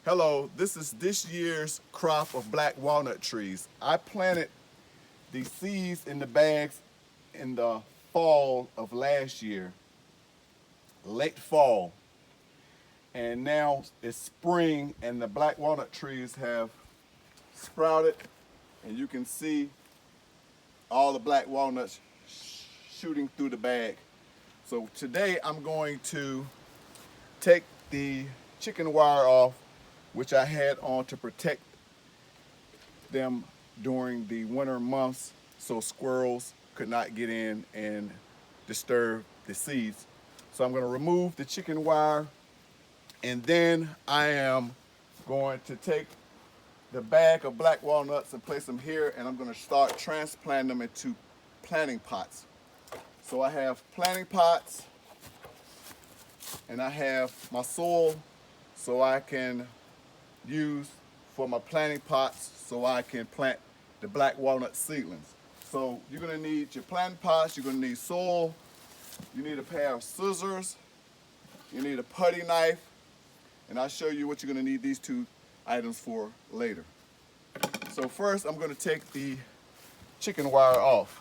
Hello, this is this year's crop of black walnut trees. I planted the seeds in the bags in the fall of last year, late fall. And now it's spring and the black walnut trees have sprouted, and you can see all the black walnuts shooting through the bag. So today I'm going to take the chicken wire off, which I had on to protect them during the winter months so squirrels could not get in and disturb the seeds. So I'm going to remove the chicken wire, and then I am going to take the bag of black walnuts and place them here, and I'm going to start transplanting them into planting pots. So I have planting pots, and I have my soil so I can use for my planting pots so I can plant the black walnut seedlings. So you're going to need your planting pots, you're going to need soil, you need a pair of scissors, you need a putty knife, and I'll show you what you're going to need these two items for later. So first I'm going to take the chicken wire off.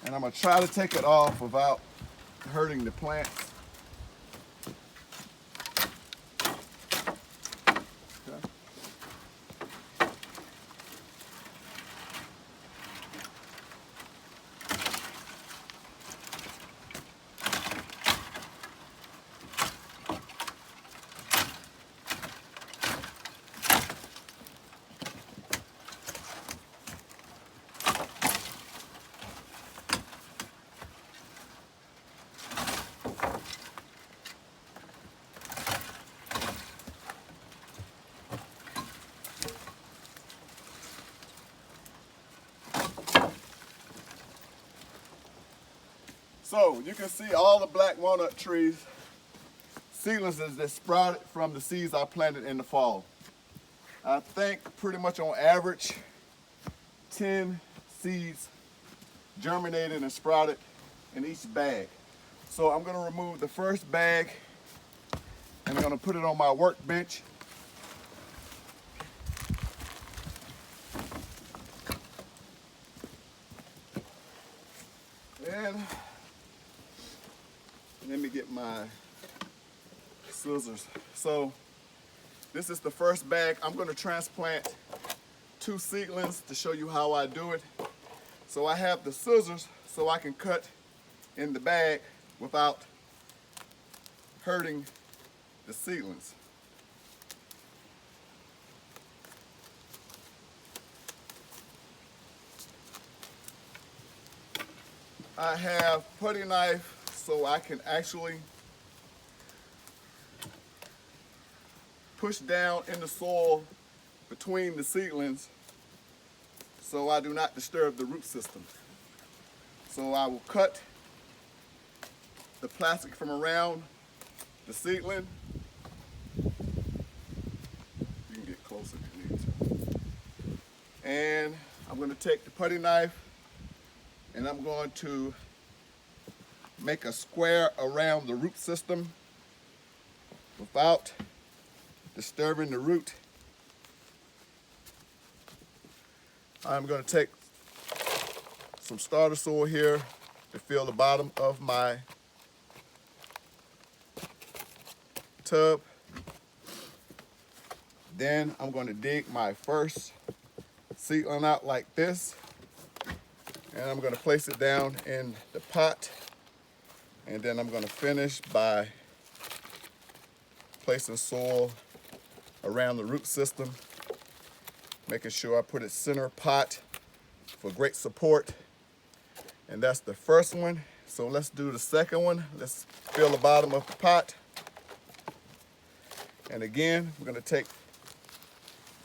And I'm going to try to take it off without hurting the plants. Okay. So you can see all the black walnut trees, seedlings that sprouted from the seeds I planted in the fall. I think pretty much on average 10 seeds germinated and sprouted in each bag. So I'm going to remove the first bag and I'm going to put it on my workbench. And let me get my scissors. So this is the first bag. I'm going to transplant 2 seedlings to show you how I do it. So I have the scissors so I can cut in the bag without hurting the seedlings. I have putty knife so I can actually push down in the soil between the seedlings so I do not disturb the root system. So I will cut the plastic from around the seedling. You can get closer if you need to. And I'm going to take the putty knife and I'm going to make a square around the root system without disturbing the root. I'm going to take some starter soil here to fill the bottom of my tub. Then I'm going to dig my first seedling out like this, and I'm going to place it down in the pot, and then I'm going to finish by placing soil around the root system, making sure I put it center pot for great support. And that's the first one. So let's do the second one. Let's fill the bottom of the pot. And again, we're going to take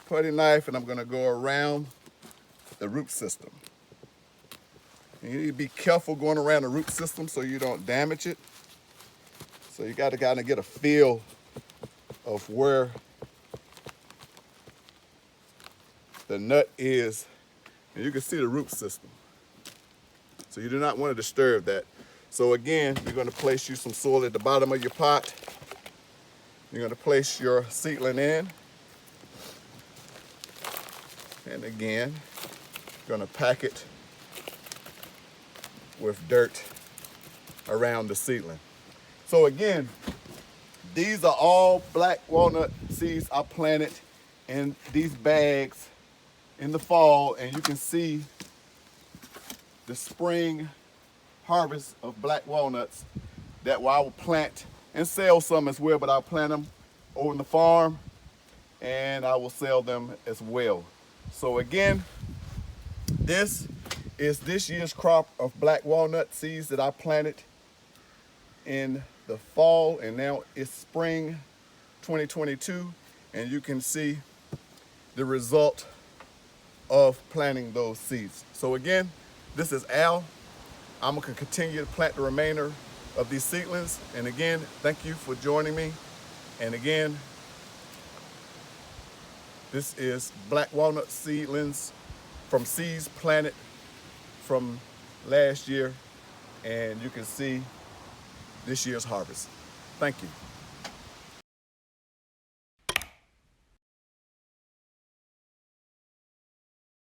putty knife and I'm going to go around the root system. And you need to be careful going around the root system so you don't damage it. So you got to kind of get a feel of where the nut is, and you can see the root system. So you do not want to disturb that. So again, you're going to place you some soil at the bottom of your pot. You're going to place your seedling in. And again, you're going to pack it with dirt around the seedling. So again, these are all black walnut seeds I planted in these bags in the fall, and you can see the spring harvest of black walnuts that I will plant and sell some as well, but I'll plant them over in the farm and I will sell them as well. So again, this is this year's crop of black walnut seeds that I planted in the fall, and now it's spring 2022, and you can see the result of planting those seeds. So again, this is Al. I'm gonna continue to plant the remainder of these seedlings. And again, thank you for joining me. And again, this is black walnut seedlings from seeds planted from last year. And you can see this year's harvest. Thank you.